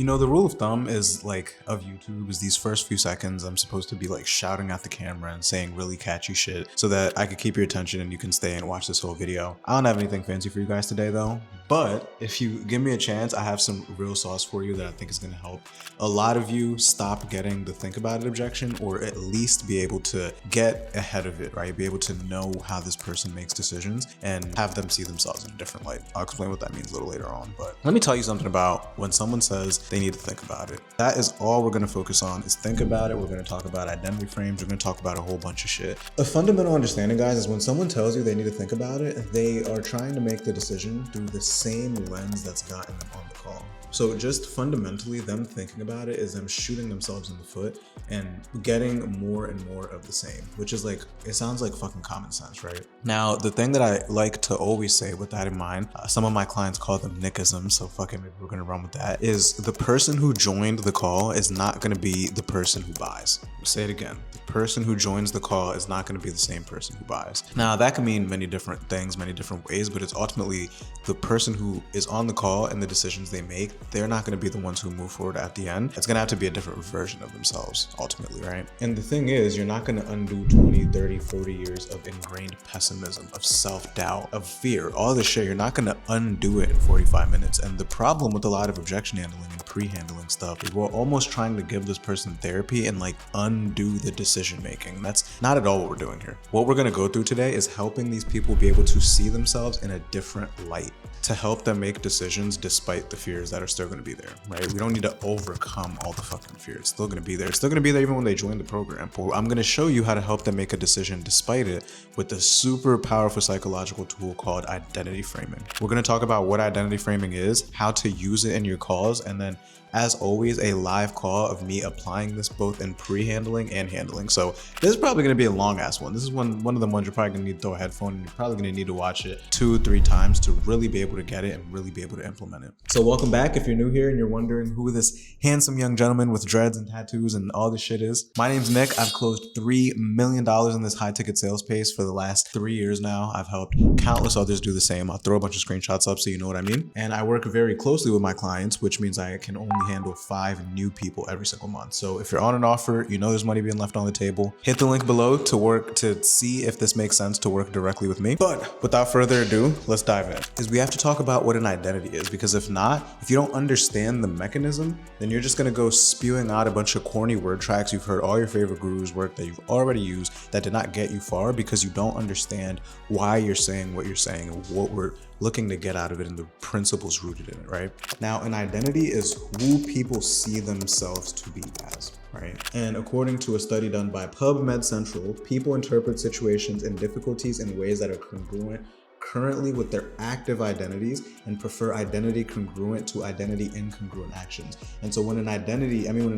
You know, the rule of thumb is like of YouTube is these first few seconds I'm supposed to be like shouting at the camera and saying really catchy shit so that I could keep your attention and you can stay and watch this whole video. I don't have anything fancy for you guys today though, but if you give me a chance, I have some real sauce for you that I think is going to help a lot of you stop getting the think about it objection, or at least be able to get ahead of it, right? Be able to know how this person makes decisions and have them see themselves in a different light. I'll explain what that means a little later on, but let me tell you something about when someone says they need to think about it. That is all we're going to focus on is think about it. We're going to talk about identity frames. We're going to talk about a whole bunch of shit. A fundamental understanding, guys, is when someone tells you they need to think about it, they are trying to make the decision through the same lens that's gotten them on the call. So just fundamentally, them thinking about it is them shooting themselves in the foot and getting more and more of the same, which is like, it sounds like fucking common sense, right? Now, the thing that I like to always say with that in mind, some of my clients call them nickisms, so fucking maybe we're gonna run with that, is the person who joined the call is not gonna be the person who buys. Say it again. The person who joins the call is not gonna be the same person who buys. Now, that can mean many different things, many different ways, but it's ultimately the person who is on the call and the decisions they make, they're not going to be the ones who move forward at the end. It's going to have to be a different version of themselves ultimately, right? And the thing is, you're not going to undo 20, 30, 40 years of ingrained pessimism, of self-doubt, of fear, all this shit. You're not going to undo it in 45 minutes. And the problem with a lot of objection handling and pre-handling stuff is we're almost trying to give this person therapy and like undo the decision making. That's not at all what we're doing here. What we're going to go through today is helping these people be able to see themselves in a different light, to help them make decisions despite the fears that are still going to be there, right? We don't need to overcome all the fucking fear. It's still going to be there. It's still going to be there even when they join the program. But I'm going to show you how to help them make a decision despite it with a super powerful psychological tool called identity framing. We're going to talk about what identity framing is, how to use it in your calls, and then as always, a live call of me applying this both in pre-handling and handling. So this is probably going to be a long ass one. This is one of the ones you're probably going to need to throw a headphone and you're probably going to need to watch it 2-3 times to really be able to get it and really be able to implement it. So welcome back. If you're new here and you're wondering who this handsome young gentleman with dreads and tattoos and all this shit is, my name's Nick. I've closed $3 million in this high ticket sales pace for the last 3 years now. I've helped countless others do the same. I'll throw a bunch of screenshots up so you know what I mean. And I work very closely with my clients, which means I can only handle 5 new people every single month. So if you're on an offer, you know there's money being left on the table, hit the link below to see if this makes sense to work directly with me. But without further ado, let's dive in. Because we have to talk about what an identity is, because if not, if you don't understand the mechanism, then you're just gonna go spewing out a bunch of corny word tracks you've heard all your favorite gurus work that you've already used that did not get you far because you don't understand why you're saying what you're saying and what we're looking to get out of it and the principles rooted in it, right? Now, an identity is who people see themselves to be as, right? And according to a study done by PubMed Central, people interpret situations and difficulties in ways that are congruent currently with their active identities and prefer identity congruent to identity incongruent actions. And so when an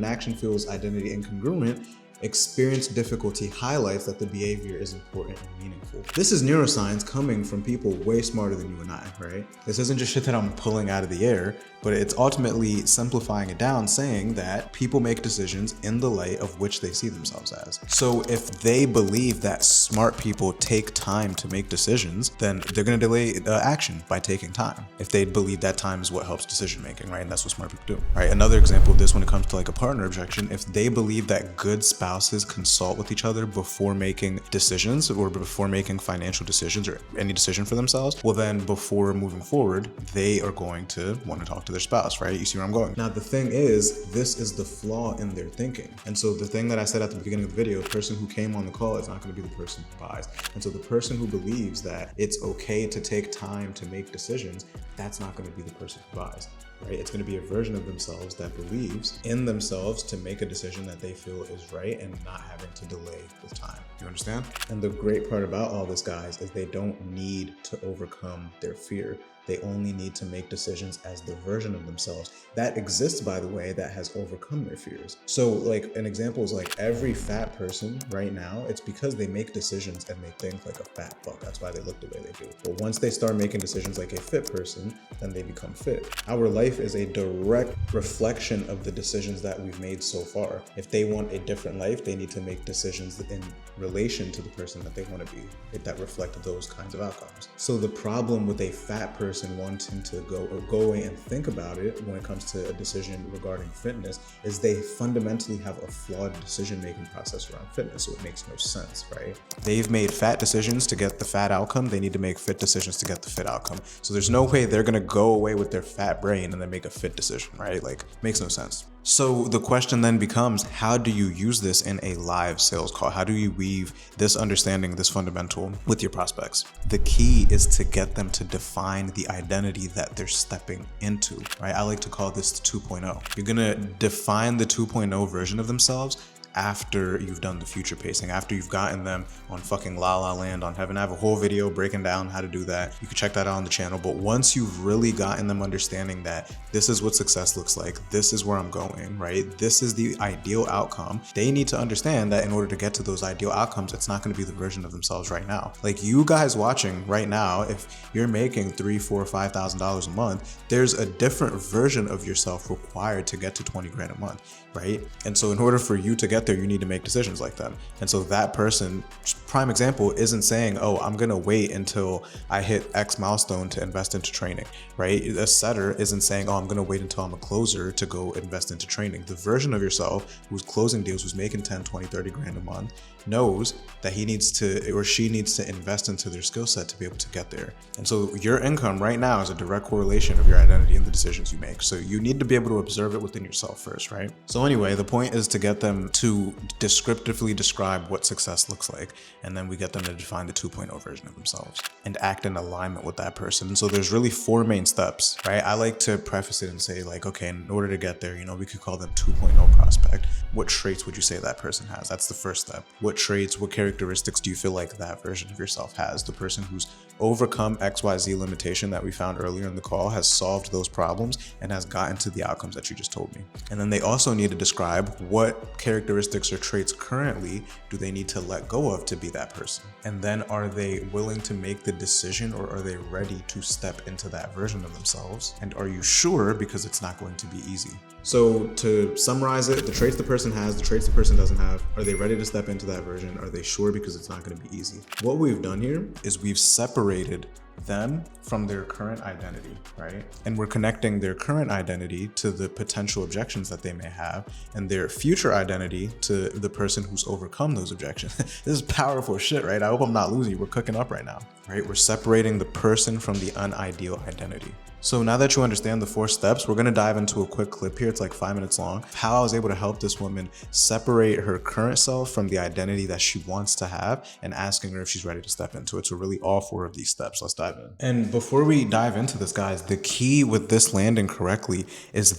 action feels identity incongruent, experienced difficulty highlights that the behavior is important and meaningful. This is neuroscience coming from people way smarter than you and I, right? This isn't just shit that I'm pulling out of the air, but it's ultimately simplifying it down, saying that people make decisions in the light of which they see themselves as. So if they believe that smart people take time to make decisions, then they're gonna delay action by taking time. If they believe that time is what helps decision making, right? And that's what smart people do, right? Another example of this when it comes to like a partner objection, if they believe that good spouses consult with each other before making decisions or before making financial decisions or any decision for themselves, well then before moving forward, they are going to want to talk to their spouse, right? You see where I'm going? Now, the thing is, this is the flaw in their thinking. And so the thing that I said at the beginning of the video, the person who came on the call is not going to be the person who buys. And so the person who believes that it's okay to take time to make decisions, that's not going to be the person who buys. Right? It's going to be a version of themselves that believes in themselves to make a decision that they feel is right and not having to delay with time. You understand? And the great part about all this, guys, is they don't need to overcome their fear. They only need to make decisions as the version of themselves that exists, by the way, that has overcome their fears. So like an example is like every fat person right now, it's because they make decisions and they think like a fat fuck. That's why they look the way they do. But once they start making decisions like a fit person, then they become fit. Our life is a direct reflection of the decisions that we've made so far. If they want a different life, they need to make decisions in relation to the person that they want to be that reflect those kinds of outcomes. So the problem with a fat person person wanting to go away and think about it when it comes to a decision regarding fitness is they fundamentally have a flawed decision-making process around fitness, so it makes no sense, right? They've made fat decisions to get the fat outcome. They need to make fit decisions to get the fit outcome. So there's no way they're gonna go away with their fat brain and then make a fit decision, right? Like, makes no sense. So the question then becomes, how do you use this in a live sales call? How do you weave this understanding, this fundamental with your prospects? The key is to get them to define the identity that they're stepping into, right? I like to call this the 2.0. You're gonna define the 2.0 version of themselves after you've done the future pacing, after you've gotten them on fucking La La Land on Heaven. I have a whole video breaking down how to do that. You can check that out on the channel. But once you've really gotten them understanding that this is what success looks like, this is where I'm going, right? This is the ideal outcome. They need to understand that in order to get to those ideal outcomes, it's not going to be the version of themselves right now. Like you guys watching right now, if you're making $3,000, $4,000, $5,000 a month, there's a different version of yourself required to get to 20 grand a month, right? And so in order for you to get there, you need to make decisions like them. And so that person, prime example, isn't saying, oh, I'm gonna wait until I hit X milestone to invest into training, right? A setter isn't saying, oh, I'm gonna wait until I'm a closer to go invest into training. The version of yourself who's closing deals, who's making 10, 20, 30 grand a month, knows that he needs to, or she needs to invest into their skill set to be able to get there. And so your income right now is a direct correlation of your identity and the decisions you make. So you need to be able to observe it within yourself first, right? So anyway, the point is to get them to descriptively describe what success looks like. And then we get them to define the 2.0 version of themselves and act in alignment with that person. So there's really 4 main steps, right? I like to preface it and say like, okay, in order to get there, we could call them 2.0 prospect. What traits would you say that person has? That's the first step. What traits, what characteristics do you feel like that version of yourself has? The person who's overcome XYZ limitation that we found earlier in the call, has solved those problems and has gotten to the outcomes that you just told me. And then they also need to describe what characteristics or traits currently do they need to let go of to be that person. And then are they willing to make the decision, or are they ready to step into that version of themselves? And are you sure? Because it's not going to be easy. So to summarize it, the traits the person has, the traits the person doesn't have, are they ready to step into that version? Are they sure? Because it's not going to be easy. What we've done here is we've separated them from their current identity, right? And we're connecting their current identity to the potential objections that they may have, and their future identity to the person who's overcome those objections. This is powerful shit, right? I hope I'm not losing you. We're cooking up right now, right? We're separating the person from the unideal identity. So now that you understand the 4 steps, we're gonna dive into a quick clip here. It's like 5 minutes long. How I was able to help this woman separate her current self from the identity that she wants to have, and asking her if she's ready to step into it. So really all 4 of these steps. Let's dive in. And before we dive into this, guys, the key with this landing correctly is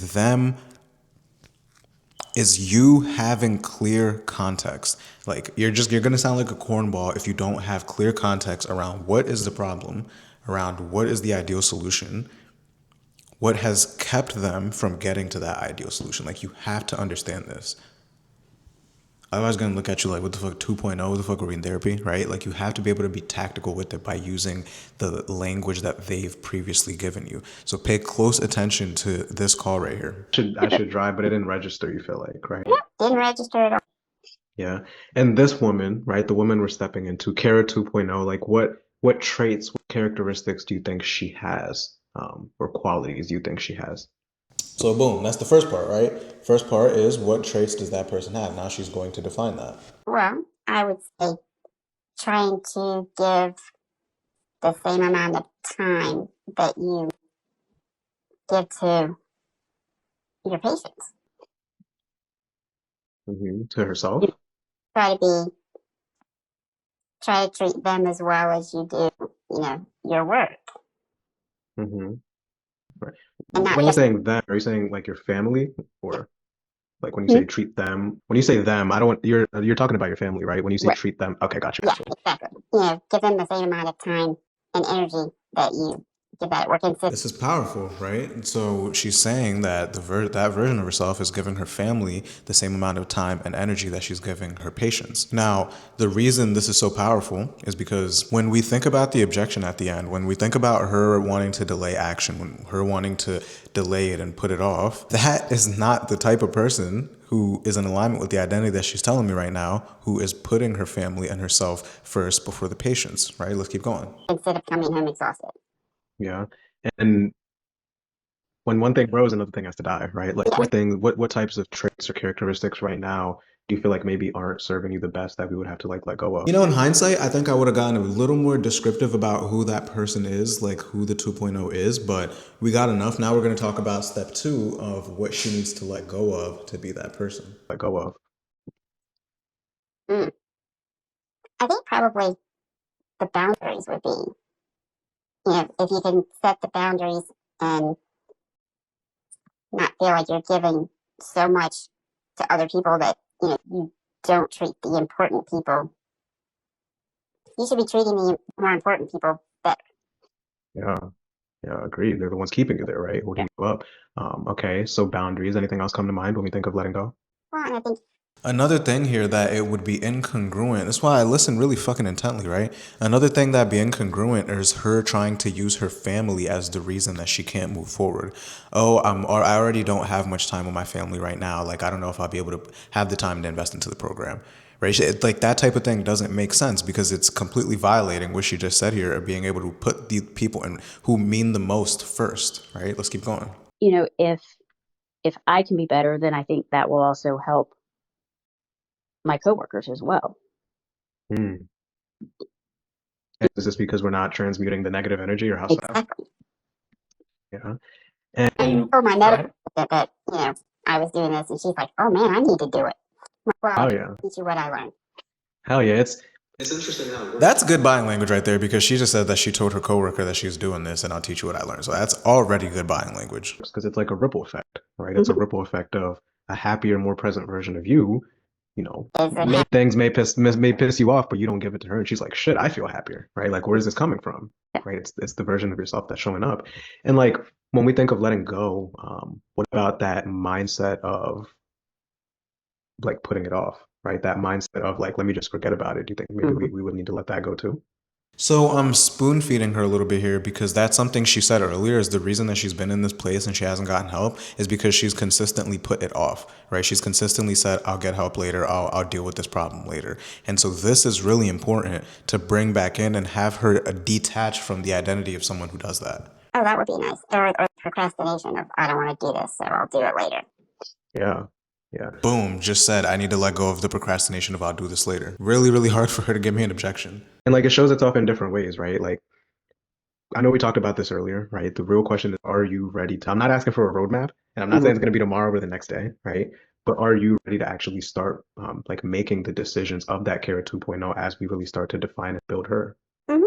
you having clear context. Like you're gonna sound like a cornball if you don't have clear context around what is the problem, around what is the ideal solution, what has kept them from getting to that ideal solution. Like you have to understand this. Otherwise, gonna look at you like, what the fuck, 2.0, what the fuck are we in therapy, right? Like you have to be able to be tactical with it by using the language that they've previously given you. So pay close attention to this call right here. I should drive, but it didn't register, you feel like, right? Didn't register at all. Yeah. And this woman, right, the woman we're stepping into, Kara 2.0, like what traits, what characteristics do you think she has, or qualities do you think she has? So boom, that's the first part, right? First part is, what traits does that person have? Now she's going to define that. Well, I would say trying to give the same amount of time that you give to your patients. To herself? Try to treat them as well as you do, your work. Right. And when you're saying them, are you saying like your family, or like when you say treat them? When you say them, I don't want you're talking about your family, right? When you say Right. treat them, okay, gotcha. Yeah, exactly. Give them the same amount of time and energy that you give that working system. This is powerful, right? And so she's saying that that version of herself is giving her family the same amount of time and energy that she's giving her patients. Now, the reason this is so powerful is because when we think about the objection at the end, when we think about her wanting to delay action, when her wanting to delay it and put it off, that is not the type of person who is in alignment with the identity that she's telling me right now, who is putting her family and herself first before the patients, right? Let's keep going. Instead of coming home exhausted. Yeah. And when one thing grows, another thing has to die, right? Like Yeah. what types of traits or characteristics right now do you feel like maybe aren't serving you the best that we would have to like let go of? You know, in hindsight, I think I would have gotten a little more descriptive about who that person is, like who the 2.0 is, but we got enough. Now we're going to talk about step two of what she needs to let go of to be that person. Let go of. Mm. I think probably the boundaries would be, if you can set the boundaries and not feel like you're giving so much to other people that, you don't treat the important people. You should be treating the more important people better. Yeah. Yeah, agreed. They're the ones keeping you there, right? Holding you up. Okay, so boundaries. Anything else come to mind when we think of letting go? Well, and I think Another thing here that it would be incongruent. That's why I listen really fucking intently, right? Another thing that'd be incongruent is her trying to use her family as the reason that she can't move forward. Oh, or I already don't have much time with my family right now. Like, I don't know if I'll be able to have the time to invest into the program. Right? Like that type of thing doesn't make sense because it's completely violating what she just said here of being able to put the people in who mean the most first, right? Let's keep going. If I can be better, then I think that will also help my coworkers as well. Hmm. And is this because we're not transmuting the negative energy or how's that? exactly. Yeah. And for my medical that, I was doing this, and she's like, "Oh man, I need to do it." Well, Oh I'll yeah. teach you what I learned. Hell yeah. It's interesting how it works. That's good buying language right there because she just said that she told her coworker that she was doing this and I'll teach you what I learned. So that's already good buying language. Because it's like a ripple effect, right? It's a ripple effect of a happier, more present version of you. Things may piss you off, but you don't give it to her, and she's like, "Shit, I feel happier," right? Like, where is this coming from, right? It's the version of yourself that's showing up, and like when we think of letting go, what about that mindset of like putting it off, right? That mindset of like, let me just forget about it. Do you think maybe we would need to let that go too? So I'm spoon feeding her a little bit here because that's something she said earlier is the reason that she's been in this place and she hasn't gotten help is because she's consistently put it off, right? She's consistently said, I'll get help later. I'll deal with this problem later. And so this is really important to bring back in and have her detach from the identity of someone who does that. Oh, that would be nice. Or procrastination of, I don't want to do this, so I'll do it later. Yeah. Yeah. Boom, just said, I need to let go of the procrastination of I'll do this later. Really, really hard for her to give me an objection. And like it shows itself in different ways, right? Like I know we talked about this earlier, right? The real question is, are you ready to? I'm not asking for a roadmap, and I'm not saying it's going to be tomorrow or the next day, right? But are you ready to actually start like making the decisions of that Kara 2.0 as we really start to define and build her? Mm-hmm.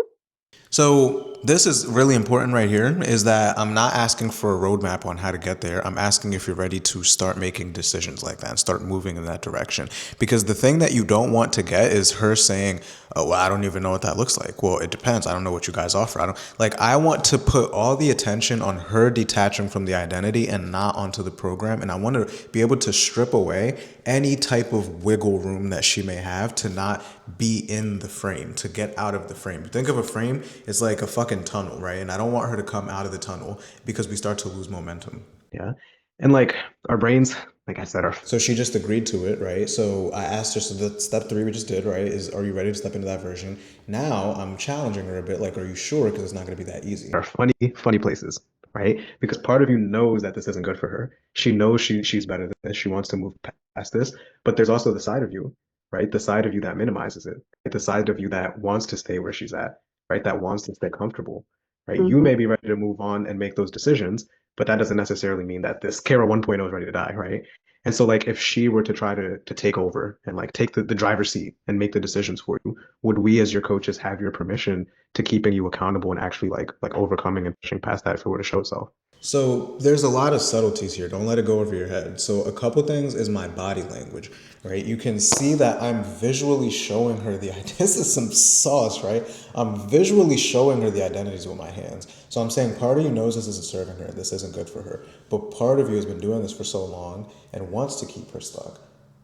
So this is really important right here is that I'm not asking for a roadmap on how to get there. I'm asking if you're ready to start making decisions like that and start moving in that direction. Because the thing that you don't want to get is her saying, oh, well, I don't even know what that looks like. Well, it depends. I don't know what you guys offer. I want to put all the attention on her detaching from the identity and not onto the program. And I want to be able to strip away any type of wiggle room that she may have to not be in the frame, to get out of the frame. Think of a frame, it's like a fucking tunnel, right? And I don't want her to come out of the tunnel because we start to lose momentum. Yeah. And like our brains, like I said, are So she just agreed to it, right? So I asked her, so the step three we just did, right, is are you ready to step into that version? Now I'm challenging her a bit, like, are you sure? Because it's not going to be that easy. are funny places, right? Because part of you knows that this isn't good for her. She knows she's better than this. She wants to move past this. But there's also the side of you, right? The side of you that minimizes it. Right? The side of you that wants to stay where she's at, right? That wants to stay comfortable, right? You may be ready to move on and make those decisions, but that doesn't necessarily mean that this Kara 1.0 is ready to die, right? And so like if she were to try to take over and like take the driver's seat and make the decisions for you, would we as your coaches have your permission to keeping you accountable and actually like overcoming and pushing past that if it were to show itself? So there's a lot of subtleties here. Don't let it go over your head. So a couple things is my body language, right? You can see that I'm visually showing her the this is some sauce, right? I'm visually showing her the identities with my hands. So I'm saying part of you knows this isn't serving her, this isn't good for her. But part of you has been doing this for so long and wants to keep her stuck.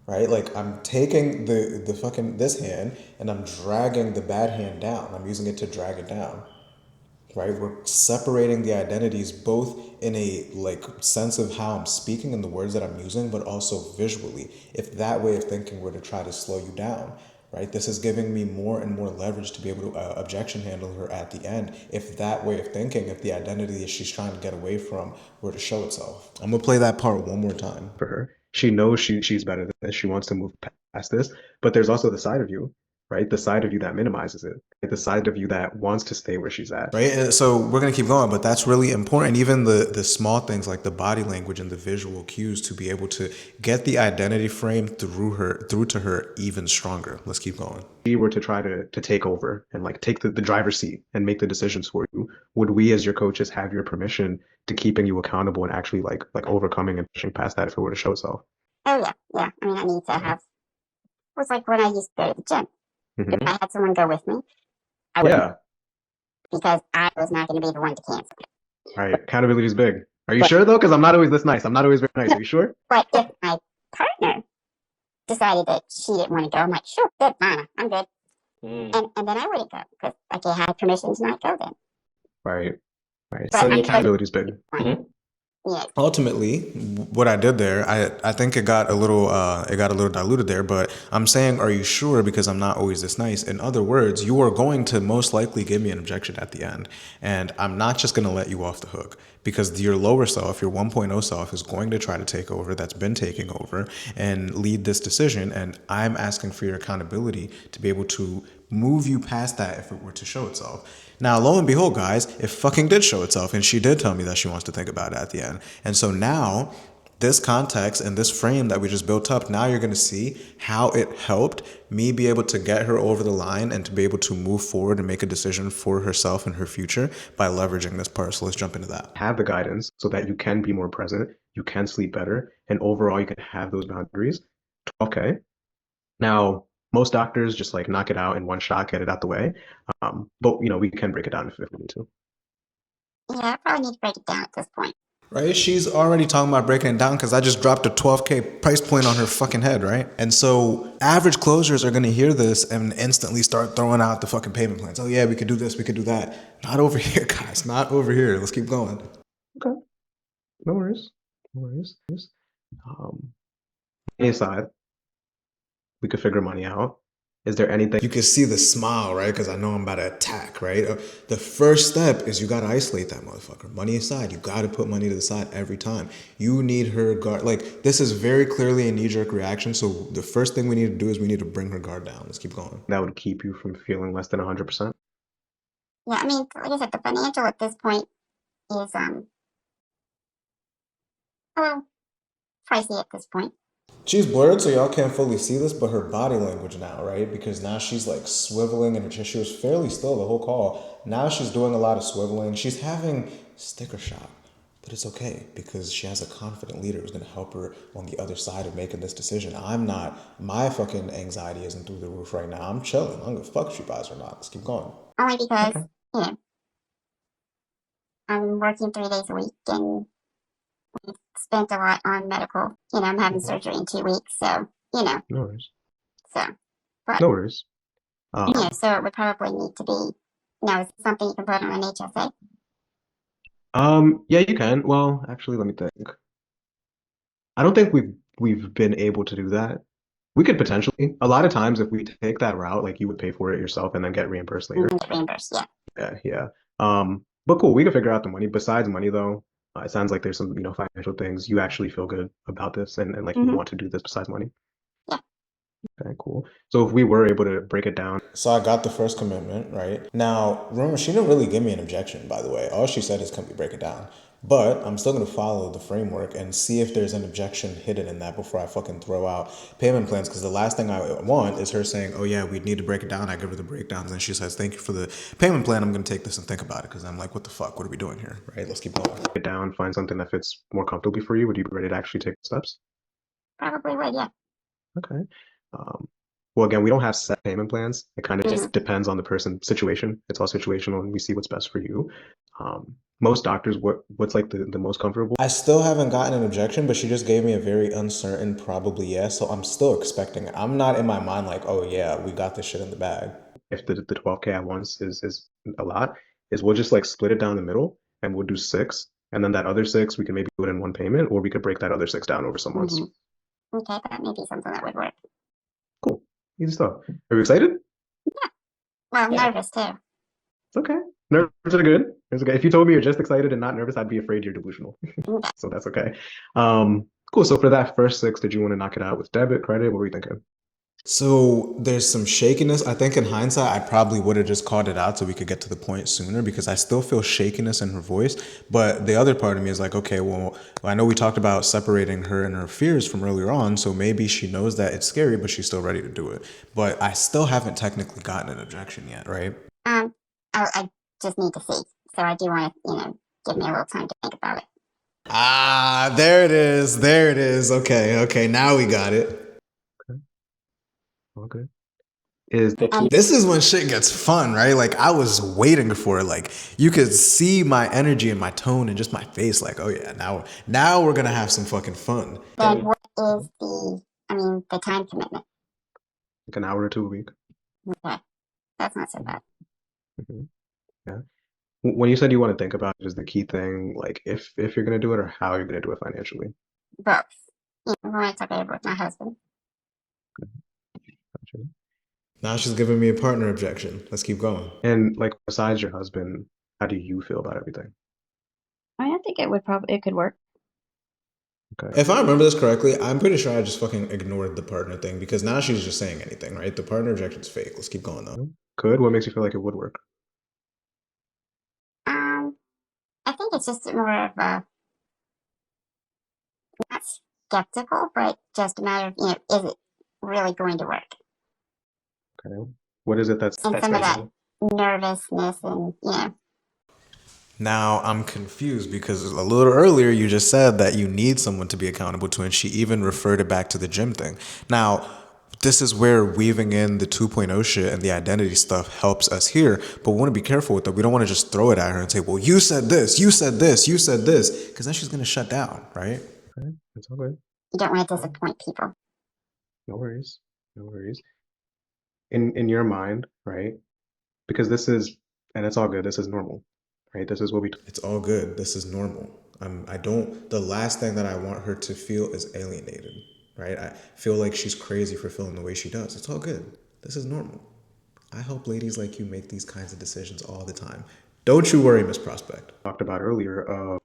Right? Like I'm taking the fucking this hand and I'm dragging the bad hand down. I'm using it to drag it down, right? We're separating the identities both in a like sense of how I'm speaking and the words that I'm using, but also visually. If that way of thinking were to try to slow you down, right? This is giving me more and more leverage to be able to objection handle her at the end. If that way of thinking, if the identity that she's trying to get away from were to show itself. I'm gonna play that part one more time. For her, she knows she's better than this. She wants to move past this, but there's also the side of you, right? The side of you that minimizes it, right? The side of you that wants to stay where she's at. Right. And so we're going to keep going, but that's really important. Even the small things like the body language and the visual cues to be able to get the identity frame through to her even stronger. Let's keep going. If we were to try to take over and like take the driver's seat and make the decisions for you, would we as your coaches have your permission to keeping you accountable and actually like overcoming and pushing past that if it were to show itself? Oh yeah, yeah. I mean, I need to have. It was like when I used to go to the gym. Mhm. If I had someone go with me, I would, Yeah, because I was not going to be the one to cancel it. right. Accountability is big. Are you But- sure though? Because I'm not always this nice. I'm not always very nice. Are you sure? But if my partner decided that she didn't want to go, I'm like, sure, good, fine, I'm good. And then I wouldn't go because like I had permission to not go then. Right. Right. But So I'm accountability is big. Yeah. Ultimately, what I did there, I think it got a little diluted there, but I'm saying, are you sure? Because I'm not always this nice. In other words, you are going to most likely give me an objection at the end, and I'm not just going to let you off the hook, because your lower self, your 1.0 self, is going to try to take over. That's been taking over and lead this decision, and I'm asking for your accountability to be able to move you past that if it were to show itself. Now, lo and behold, guys, it fucking did show itself, and she did tell me that she wants to think about it at the end. And so now, this context and this frame that we just built up, now you're going to see how it helped me be able to get her over the line and to be able to move forward and make a decision for herself and her future by leveraging this part. So let's jump into that. Have the guidance so that you can be more present, you can sleep better, and overall you can have those boundaries. 12K. Now, most doctors just like knock it out in one shot, get it out the way. But you know, we can break it down if we need to. Yeah, I probably need to break it down at this point. Right? She's already talking about breaking it down because I just dropped a 12K price point on her fucking head, right? And so average closers are going to hear this and instantly start throwing out the fucking payment plans. Oh yeah, we could do this, we could do that. Not over here, guys. Not over here. Let's keep going. Okay. No worries. No worries. Money aside, we could figure money out. Is there anything You can see the smile, right? Because I know I'm about to attack, right? The first step is you got to isolate that motherfucker. Money aside, you got to put money to the side every time. You need her guard. Like, this is very clearly a knee-jerk reaction. So the first thing we need to do is we need to bring her guard down. Let's keep going. that would keep you from feeling less than 100%? Yeah, I mean, like I said, the financial at this point is well, pricey at this point. She's blurred, so y'all can't fully see this, but her body language now, right? Because now she's like swiveling and she was fairly still the whole call. Now she's doing a lot of swiveling. She's having sticker shock, but it's okay because she has a confident leader who's going to help her on the other side of making this decision. I'm not, my fucking anxiety isn't through the roof right now. I'm chilling. I don't give a fuck if she buys or not. Let's keep going. Only because, you know, I'm working 3 days a week and we've spent a lot on medical. You know, I'm having surgery in 2 weeks, so, you know, No worries. so, No worries. you know, so it would probably need to be, you know, is it something you can put on an HSA? Yeah, you can. Well, actually, let me think. I don't think we've been able to do that. We could potentially. A lot of times, if we take that route, like you would pay for it yourself and then get reimbursed later. And get reimbursed, yeah. Yeah. But cool, we can figure out the money. Besides money, though, it sounds like there's some, financial things you actually feel good about this and like you want to do this besides money. Yeah. Okay, cool. So if we were able to break it down, So I got the first commitment, right? Now, remember, she didn't really give me an objection, by the way. All she said is, can we break it down? But I'm still going to follow the framework and see if there's an objection hidden in that before I fucking throw out payment plans. Because the last thing I want is her saying, oh yeah, we need to break it down. I give her the breakdowns and she says, thank you for the payment plan. I'm going to take this and think about it. Because I'm like, what the fuck? What are we doing here? Right? Let's keep going. break it down, find something that fits more comfortably for you, would you be ready to actually take the steps? Probably would, yeah. Okay. Well, again, we don't have set payment plans. It kind of just depends on the person's situation. It's all situational, and we see what's best for you. Most doctors, what's like the most comfortable? I still haven't gotten an objection, but she just gave me a very uncertain probably yes. So I'm still expecting it. I'm not in my mind like, oh yeah, we got this shit in the bag. If the 12K at once is a lot, is we'll just like split it down the middle and we'll do 6. And then that other 6, we can maybe do it in one payment, or we could break that other 6 down over some months. Okay, that may be something that would work. Cool. Easy stuff. Are you excited? Well, Yeah. nervous too. It's okay. Nerves are good. It's okay. If you told me you're just excited and not nervous, I'd be afraid you're delusional. Okay. So that's okay. Cool. So for that first 6, did you want to knock it out with debit, credit? What were you thinking? So there's some shakiness. I think in hindsight, I probably would have just called it out so we could get to the point sooner because I still feel shakiness in her voice. But the other part of me is like, okay, well, I know we talked about separating her and her fears from earlier on. So maybe she knows that it's scary, but she's still ready to do it. But I still haven't technically gotten an objection yet, right? I just need to see. So I do want to, give me a little time to think about it. Ah, there it is. There it is. Okay. Now we got it. All good. Is This is when shit gets fun, right? Like I was waiting for it. Like you could see my energy and my tone and just my face. Like, oh yeah, now we're gonna have some fucking fun. Then what is the time commitment? like an hour or 2 a week? Okay, that's not so bad. Mhm. Yeah. When you said you want to think about it, is the key thing like if you're gonna do it or how you're gonna do it financially? Both. When I talk over with my husband. Gotcha. Now she's giving me a partner objection. Let's keep going. And like besides your husband, how do you feel about everything? I mean, I think it could work. Okay. If I remember this correctly, I'm pretty sure I just fucking ignored the partner thing because now she's just saying anything, right? The partner objection's fake. Let's keep going though. Could. What makes you feel like it would work? I think it's just more of a not skeptical, but just a matter of is it really going to work? Okay. What is it that's And some of that making- nervousness and Now I'm confused because a little earlier you just said that you need someone to be accountable to, and she even referred it back to the gym thing. Now, this is where weaving in the 2.0 shit and the identity stuff helps us here, but we want to be careful with that. We don't want to just throw it at her and say, well, you said this, you said this, you said this, because then she's going to shut down, right? Okay. That's all good. you don't want to disappoint people. No worries. No worries. In your mind, right? Because this is, and it's all good. This is normal, right? This is what we It's all good. This is normal. The last thing that I want her to feel is alienated, right? I feel like she's crazy for feeling the way she does. It's all good. This is normal. I help ladies like you make these kinds of decisions all the time. Don't you worry, Miss Prospect. talked about earlier of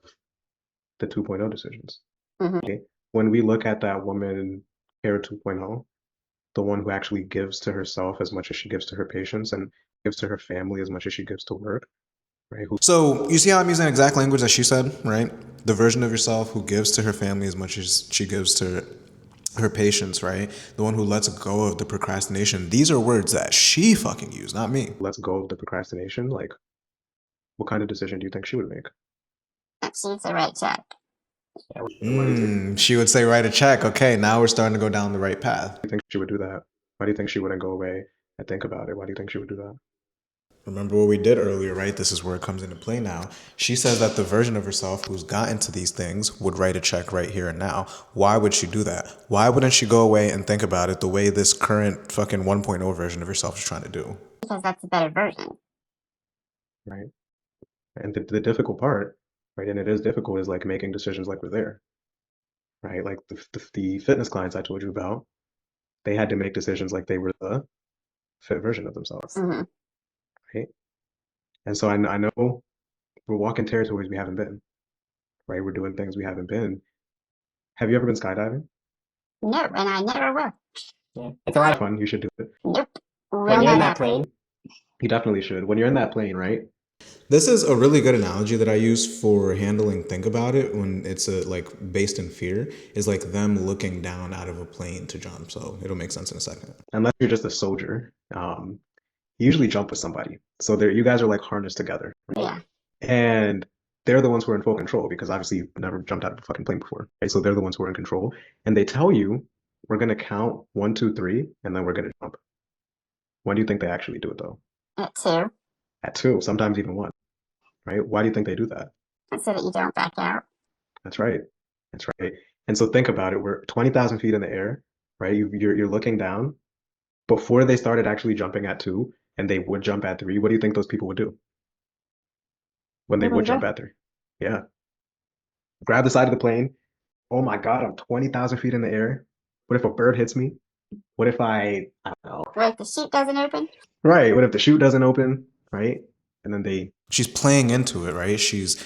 the 2.0 decisions. Mhm. Okay? When we look at that woman, Care 2.0, the one who actually gives to herself as much as she gives to her patients and gives to her family as much as she gives to work, right? Who So you see how I'm using the exact language that she said, right? The version of yourself who gives to her family as much as she gives to her patients, right? The one who lets go of the procrastination. These are words that she fucking used, not me. lets go of the procrastination, like what kind of decision do you think she would make? She's the right check. She would say, write a check. Okay, now we're starting to go down the right path. Why do you think she would do that? Why do you think she wouldn't go away and think about it? Why do you think she would do that? Remember what we did earlier, right? This is where it comes into play now. She says that the version of herself who's gotten to these things would write a check right here and now. Why would she do that? Why wouldn't she go away and think about it the way this current fucking 1.0 version of herself is trying to do? Because that's a better version. Right? And the difficult part, right? And it is difficult, is like making decisions like we're there, right? Like the fitness clients I told you about, they had to make decisions like they were the fit version of themselves, Hmm. right? And so I know we're walking territories we haven't been, right? We're doing things we haven't been. Have you ever been skydiving? No, and I never will. Yeah. It's a lot of fun. You should do it. Nope. When Will you're in not that happen. plane, you definitely should. When you're in that plane, right? This is a really good analogy that I use for handling think about it when it's like based in fear is like them looking down out of a plane to jump. So it'll make sense in a second. Unless you're just a soldier, you usually jump with somebody. So you guys are like harnessed together, right? Yeah. And they're the ones who are in full control because obviously you've never jumped out of a fucking plane before, right? So they're the ones who are in control, and they tell you we're gonna count 1, 2, 3, and then we're gonna jump. When do you think they actually do it though? At 2, At 2, sometimes even 1, right? Why do you think they do that? so that you don't back out. That's right. That's right. And so think about it. We're 20,000 feet in the air, right? You're looking down. Before they started actually jumping at 2, and they would jump at 3, what do you think those people would do when they would jump at 3? Yeah. Grab the side of the plane. Oh my God, I'm 20,000 feet in the air. What if a bird hits me? What if I don't know. What if the chute doesn't open? Right. What if the chute doesn't open? Right. And then they She's playing into it, right? She's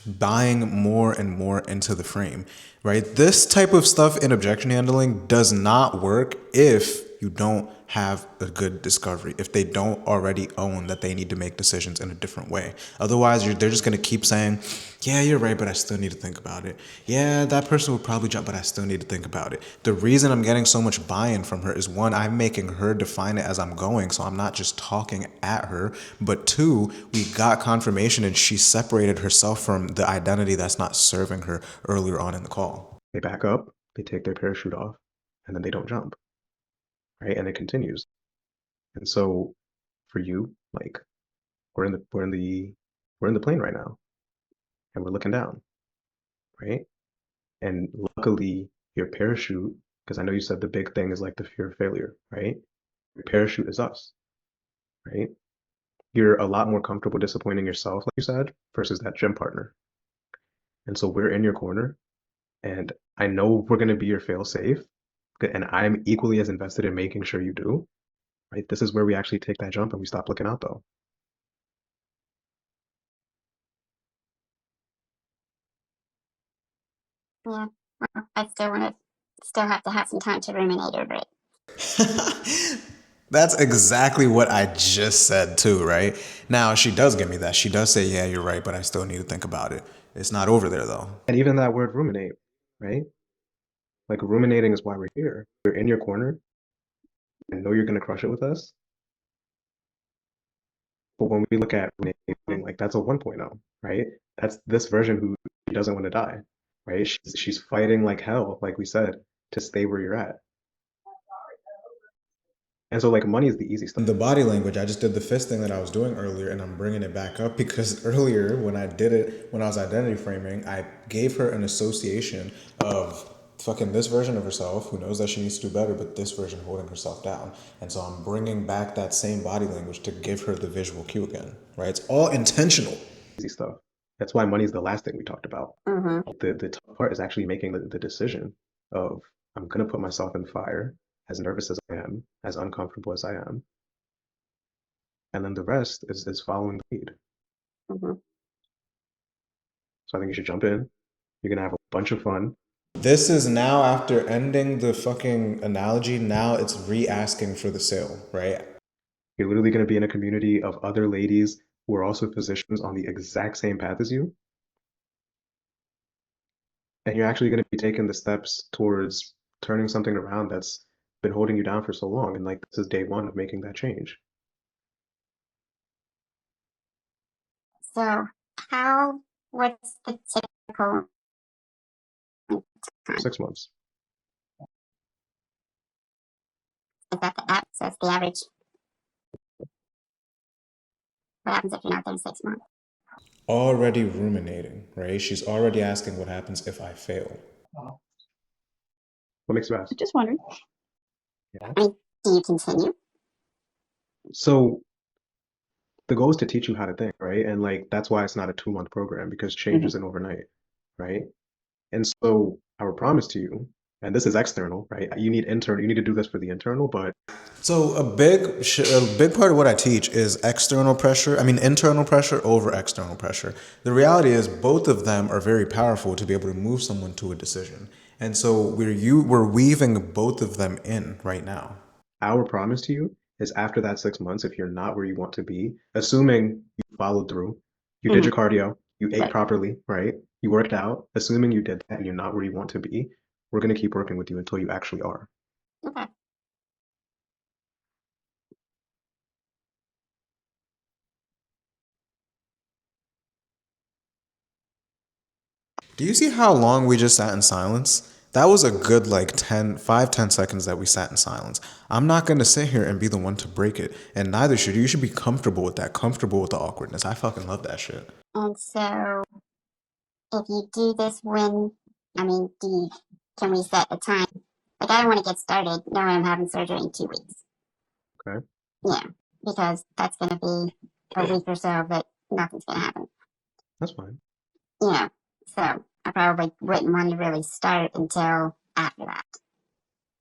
buying more and more into the frame, right? This type of stuff in objection handling does not work if you don't have a good discovery, if they don't already own that they need to make decisions in a different way. Otherwise, they're just going to keep saying, yeah, you're right, but I still need to think about it. Yeah, that person would probably jump, but I still need to think about it. The reason I'm getting so much buy-in from her is, one, I'm making her define it as I'm going, so I'm not just talking at her. But two, we got confirmation and she separated herself from the identity that's not serving her earlier on in the call. they back up, they take their parachute off, and then they don't jump. Right. And it continues. And so for you, like we're in the plane right now and we're looking down, right? And luckily your parachute, because I know you said the big thing is like the fear of failure, right? Your parachute is us, right? You're a lot more comfortable disappointing yourself, like you said, versus that gym partner. And so we're in your corner, and I know we're going to be your fail safe, and I'm equally as invested in making sure you do, right? This is where we actually take that jump and we stop looking out, though. Yeah. Well, I still have to have some time to ruminate over it. That's exactly what I just said too, right? Now, she does give me that. She does say, yeah, you're right, but I still need to think about it. It's not over there though. And even that word ruminate, right? Like ruminating is why we're here. We're in your corner. I know you're going to crush it with us. But when we look at ruminating, like that's a 1.0, right? That's this version who doesn't want to die, right? She's fighting like hell, like we said, to stay where you're at. And so like money is the easy stuff. The body language, I just did the fist thing that I was doing earlier and I'm bringing it back up because earlier when I did it, when I was identity framing, I gave her an association of fucking this version of herself who knows that she needs to do better, but this version holding herself down. And so I'm bringing back that same body language to give her the visual cue again, right? It's all intentional. Easy stuff. That's why money is the last thing we talked about. Mm-hmm. The tough part is actually making the decision of I'm gonna put myself in the fire, as nervous as I am, as uncomfortable as I am. And then the rest is following the lead. Mm-hmm. So I think you should jump in. You're gonna have a bunch of fun. This is now after ending the fucking analogy, now it's re-asking for the sale, right? You're literally gonna be in a community of other ladies who are also physicians on the exact same path as you. And you're actually gonna be taking the steps towards turning something around that's been holding you down for so long. And like this is day one of making that change. So what's the typical time? 6 months. Is that the app? So it's the average. What happens if you're not there in 6 months? Already ruminating, right? She's already asking what happens if I fail. What makes you ask? Just wondering. I mean, do you continue? So the goal is to teach you how to think, right? And like that's why it's not a 2-month program because change isn't overnight, right? And so our promise to you, and this is external, right? You need to do this for the internal, but So a big part of what I teach is external pressure. I mean, internal pressure over external pressure. The reality is both of them are very powerful to be able to move someone to a decision. And so we're weaving both of them in right now. our promise to you is after that 6 months, if you're not where you want to be, assuming you followed through, you did your cardio, you ate properly, right? You worked out, assuming you did that and you're not where you want to be, we're going to keep working with you until you actually are. Okay. Do you see how long we just sat in silence? That was a good like 10 seconds that we sat in silence. I'm not going to sit here and be the one to break it. And neither should you. You should be comfortable with that, comfortable with the awkwardness. I fucking love that shit. And so if you do this can we set a time? Like I don't want to get started knowing I'm having surgery in 2 weeks. Okay. Yeah, because that's going to be a week or so that nothing's going to happen. That's fine. Yeah, so I probably wouldn't want to really start until after that.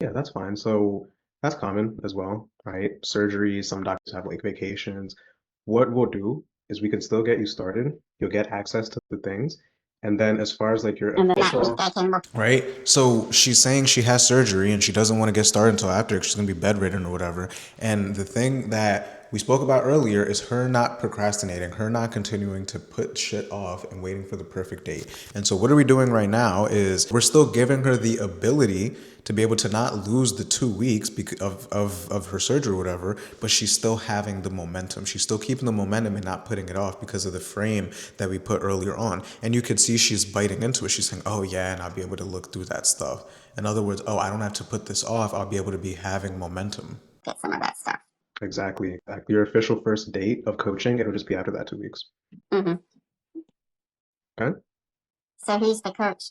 Yeah, that's fine. So that's common as well, right? Surgeries, some doctors have like vacations. What we'll do is we can still get you started. You'll get access to the things. And then as far as like your And then That week official, I can work. Right? So she's saying she has surgery and she doesn't want to get started until after 'cause she's going to be bedridden or whatever. And the thing that we spoke about earlier is her not procrastinating, her not continuing to put shit off and waiting for the perfect date. And so what are we doing right now is we're still giving her the ability to be able to not lose the 2 weeks because of her surgery or whatever, but she's still having the momentum. She's still keeping the momentum and not putting it off because of the frame that we put earlier on. And you could see she's biting into it. She's saying, oh yeah, and I'll be able to look through that stuff. In other words, oh, I don't have to put this off. I'll be able to be having momentum. Get some of that stuff. exactly, your official first date of coaching, it'll just be after that 2 weeks. Hmm. Okay. So who's the coach?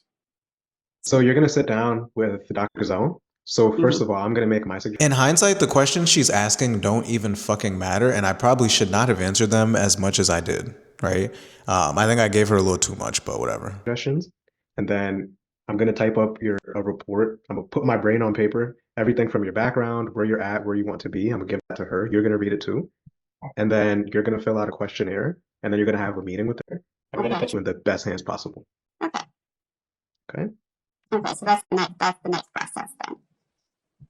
So you're gonna sit down with Dr. Zone. So first of all, I'm gonna make my suggestion. In hindsight, the questions she's asking don't even fucking matter, and I probably should not have answered them as much as I did, right? I think I gave her a little too much, but whatever. Suggestions, and then I'm gonna type up a report. I'm gonna put my brain on paper, everything from your background, where you're at, where you want to be. I'm gonna give that to her. You're gonna read it too, and then you're gonna fill out a questionnaire, and then you're gonna have a meeting with her. And we're gonna put you in the best hands possible. Okay. Okay. Okay, so that's the next process then.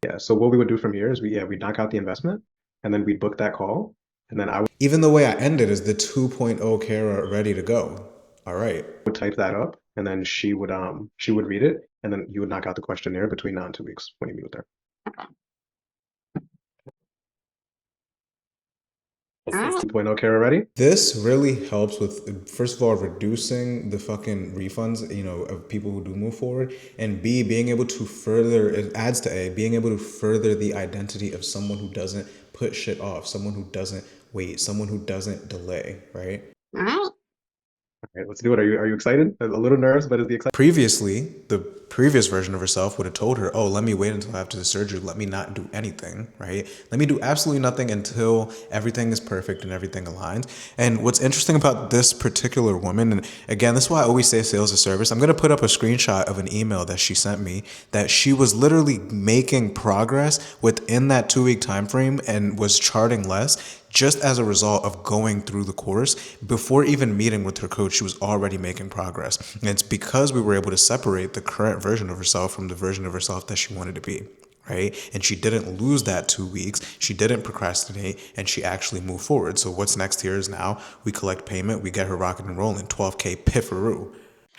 Yeah. So what we would do from here is we knock out the investment, and then we book that call, and then I Even the way I ended is the 2.0 Kara ready to go. All right. would type that up, and then she would read it, and then you would knock out the questionnaire between now and 2 weeks when you meet with her. Okay. All right. 2.0 Kara ready? This really helps with, first of all, reducing the fucking refunds, you know, of people who do move forward, and B, being able to further, it adds to A, being able to further the identity of someone who doesn't put shit off, someone who doesn't wait, someone who doesn't delay, right? All right. All right, let's do it. Are you excited? A little nervous, but is the excitement? Previously, the previous version of herself would have told her, oh, let me wait until after the surgery. Let me not do anything, right? Let me do absolutely nothing until everything is perfect and everything aligns. And what's interesting about this particular woman, and again, this is why I always say sales is service. I'm going to put up a screenshot of an email that she sent me that she was literally making progress within that 2-week time frame and was charting less just as a result of going through the course. Before even meeting with her coach, she was already making progress. And it's because we were able to separate the current version of herself from the version of herself that she wanted to be, right? And she didn't lose that 2 weeks. She didn't procrastinate, and she actually moved forward. So what's next here is now we collect payment, we get her rocking and rolling, 12K piffaroo.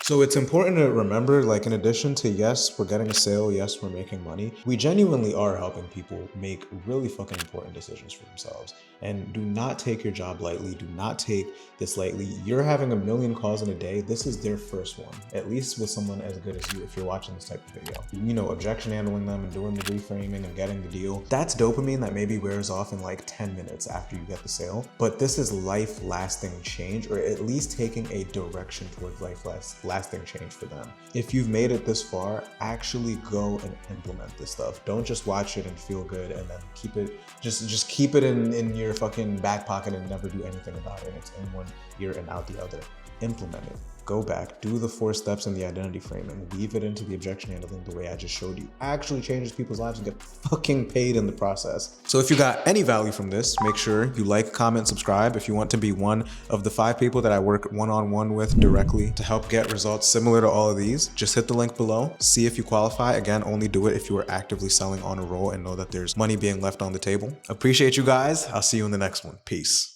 So it's important to remember, like, in addition to, yes, we're getting a sale, yes, we're making money, we genuinely are helping people make really fucking important decisions for themselves. And do not take your job lightly. Do not take this lightly. You're having a million calls in a day. This is their first one, at least with someone as good as you, if you're watching this type of video. You know, objection handling them and doing the reframing and getting the deal. That's dopamine that maybe wears off in like 10 minutes after you get the sale. But this is life-lasting change, or at least taking a direction towards life-lasting change for them. If you've made it this far, actually go and implement this stuff. Don't just watch it and feel good and then keep it, just keep it in your fucking back pocket and never do anything about it. It's in one ear and out the other. Implement it. Go back, do the 4 steps in the identity frame and weave it into the objection handling the way I just showed you. Actually changes people's lives and get fucking paid in the process. So if you got any value from this, make sure you like, comment, subscribe. If you want to be one of the 5 people that I work one-on-one with directly to help get results similar to all of these, just hit the link below, see if you qualify. Again, only do it if you are actively selling on a roll and know that there's money being left on the table. Appreciate you guys. I'll see you in the next one. Peace.